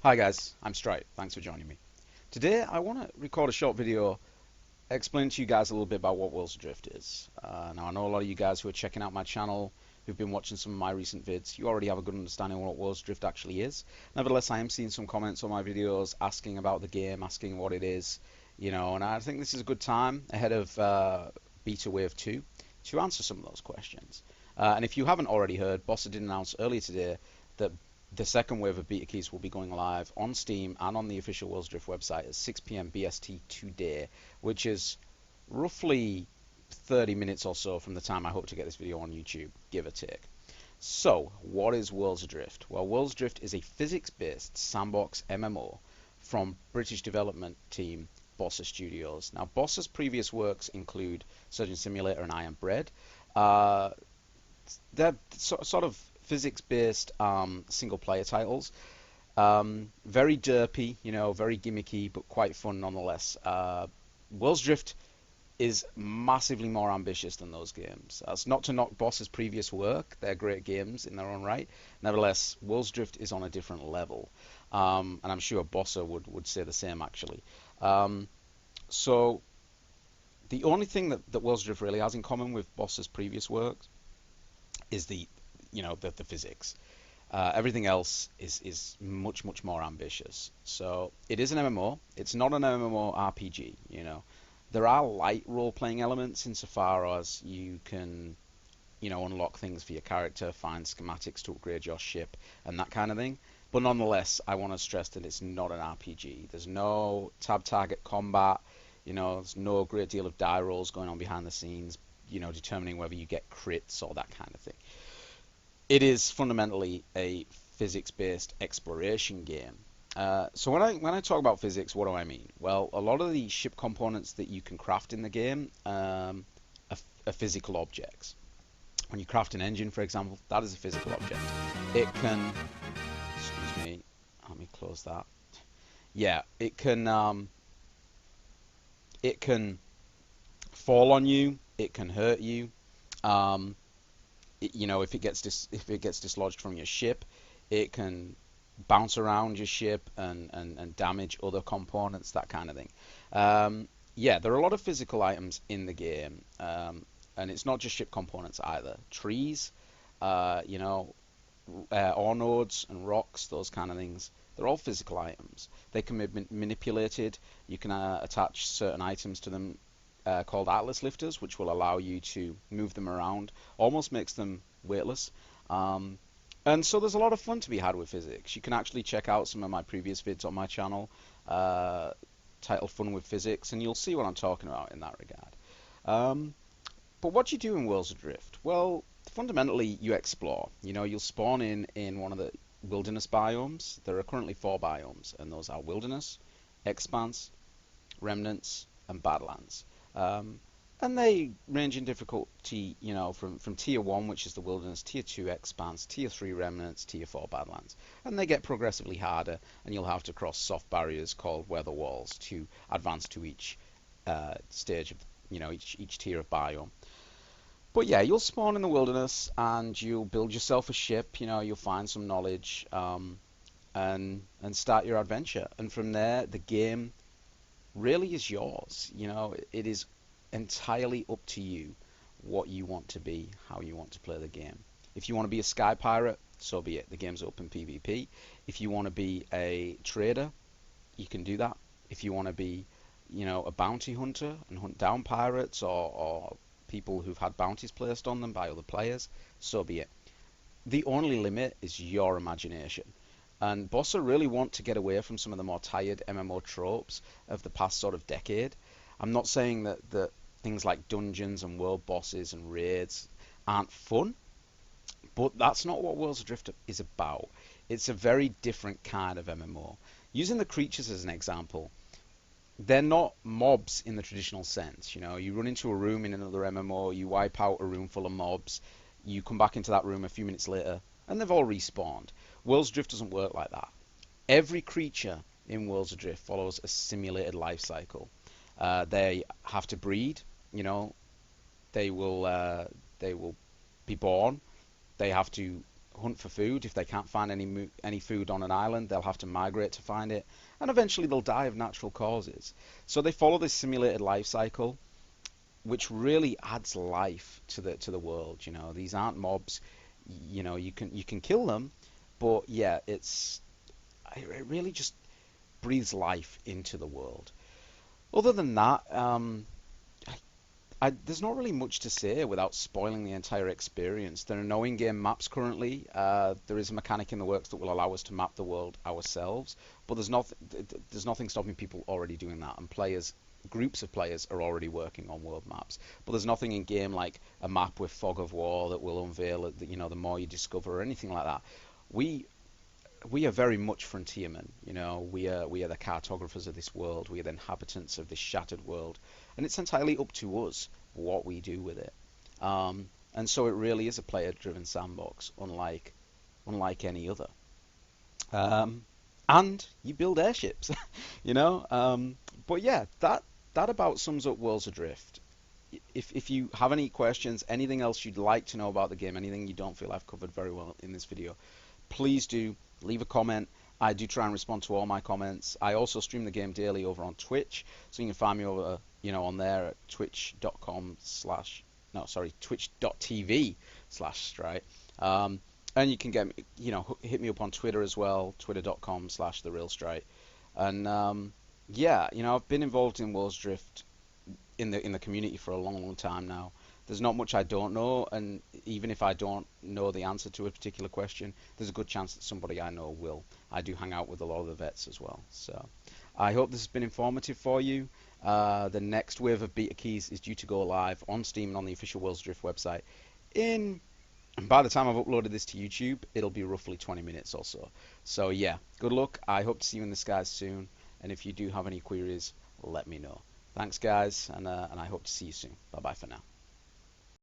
Hi guys, I'm Stripe. Thanks for joining me. Today I want to record a short video explaining to you guys a little bit about what Worlds Adrift is. Now I know a lot of you guys who are checking out my channel, who've been watching some of my recent vids, you already have a good understanding of what Worlds Adrift actually is. Nevertheless, I am seeing some comments on my videos asking about the game, asking what it is, and I think this is a good time ahead of Beta Wave 2 to answer some of those questions. And if you haven't already heard, Bossa did announce earlier today that the second wave of beta keys will be going live on Steam and on the official Worlds Drift website at 6 p.m. BST today, which is roughly 30 minutes or so from the time I hope to get this video on YouTube, give or take. So, what is Worlds Adrift? Well, Worlds Drift is a physics-based sandbox MMO from British development team Bossa Studios. Now, Bossa's previous works include Surgeon Simulator and I Am Bread. Uh, they're sort of physics-based single-player titles. Very derpy, very gimmicky, but quite fun nonetheless. Worlds Drift is massively more ambitious than those games. That's not to knock Boss's previous work; they're great games in their own right. Nevertheless, Worlds Drift is on a different level, and I'm sure Bossa would say the same actually. Um, so the only thing that Worlds Drift really has in common with Boss's previous works is the physics. Everything else is much more ambitious. So it is an MMO. It's not an MMORPG. There are light role-playing elements insofar as you can, unlock things for your character, find schematics to upgrade your ship, and that kind of thing. But nonetheless, I want to stress that it's not an RPG. There's no tab target combat. There's no great deal of die rolls going on behind the scenes. Determining whether you get crits or that kind of thing. It is fundamentally a physics-based exploration game. So when I talk about physics, what do I mean? Well, a lot of the ship components that you can craft in the game are physical objects. When you craft an engine, for example, that is a physical object. It can, excuse me, let me close that. Yeah, it can fall on you. It can hurt you. Um, if it gets dislodged from your ship, it can bounce around your ship and damage other components, that kind of thing. Yeah, there are a lot of physical items in the game, and it's not just ship components either. Trees, uh, you know, ore nodes and rocks, those kind of things. They're all physical items. They can be manipulated. You can attach certain items to them called Atlas lifters, which will allow you to move them around, almost makes them weightless. Um, and so there's a lot of fun to be had with physics. You can actually check out some of my previous vids on my channel, uh, titled Fun with Physics, and you'll see what I'm talking about in that regard. Um, but what do you do in Worlds Adrift? Well, fundamentally, you explore. You'll spawn in one of the wilderness biomes. There are currently four biomes, and those are wilderness, expanse, remnants, and badlands. Um, and they range in difficulty, from tier 1, which is the wilderness, tier 2 expanse, tier 3 remnants, tier 4 badlands. And they get progressively harder, and you'll have to cross soft barriers called weather walls to advance to each stage of, each tier of biome. But yeah, you'll spawn in the wilderness and you'll build yourself a ship, you'll find some knowledge, and start your adventure. And from there, the game really is yours. It is entirely up to you what you want to be, how you want to play the game. If you want to be a sky pirate, so be it. The game's open PvP. If you want to be a trader, you can do that. If you want to be, a bounty hunter and hunt down pirates or people who've had bounties placed on them by other players, so be it. The only limit is your imagination. And Bossa really want to get away from some of the more tired MMO tropes of the past sort of decade. I'm not saying that things like dungeons and world bosses and raids aren't fun, but that's not what Worlds Adrift is about. It's a very different kind of MMO. Using the creatures as an example, they're not mobs in the traditional sense. You run into a room in another MMO, you wipe out a room full of mobs, you come back into that room a few minutes later, and they've all respawned. Worlds Adrift doesn't work like that. Every creature in Worlds Adrift follows a simulated life cycle. They have to breed. You know, they will be born. They have to hunt for food. If they can't find any food on an island, they'll have to migrate to find it, and eventually they'll die of natural causes. So they follow this simulated life cycle, which really adds life to the world. You know, these aren't mobs. You know, you can kill them, but yeah, it really just breathes life into the world. Other than that, there's not really much to say without spoiling the entire experience. There are no in-game maps currently. There is a mechanic in the works that will allow us to map the world ourselves, but there's nothing stopping people already doing that, and groups of players are already working on world maps. But there's nothing in game like a map with fog of war that will unveil it, you know, the more you discover or anything like that. We we are very much frontiermen. You know, we are the cartographers of this world. We are the inhabitants of this shattered world, and it's entirely up to us what we do with it. And so it really is a player-driven sandbox, unlike any other. Um, and you build airships, you know. But yeah, that about sums up Worlds Adrift. If you have any questions, anything else you'd like to know about the game, anything you don't feel I've covered very well in this video, please do leave a comment. I do try and respond to all my comments. I also stream the game daily over on Twitch, so you can find me over, on there at twitch.com slash, no, sorry, twitch.tv/strite. And you can get me, hit me up on Twitter as well, twitter.com/therealstrite. And yeah, I've been involved in World's Drift in the community for a long, long time now. There's not much I don't know, and even if I don't know the answer to a particular question, there's a good chance that somebody I know will. I do hang out with a lot of the vets as well. So I hope this has been informative for you. The next wave of beta keys is due to go live on Steam and on the official Worlds Drift website in and by the time I've uploaded this to YouTube, it'll be roughly 20 minutes or so. So yeah, good luck. I hope to see you in the skies soon. And if you do have any queries, let me know. Thanks, guys, and I hope to see you soon. Bye bye for now.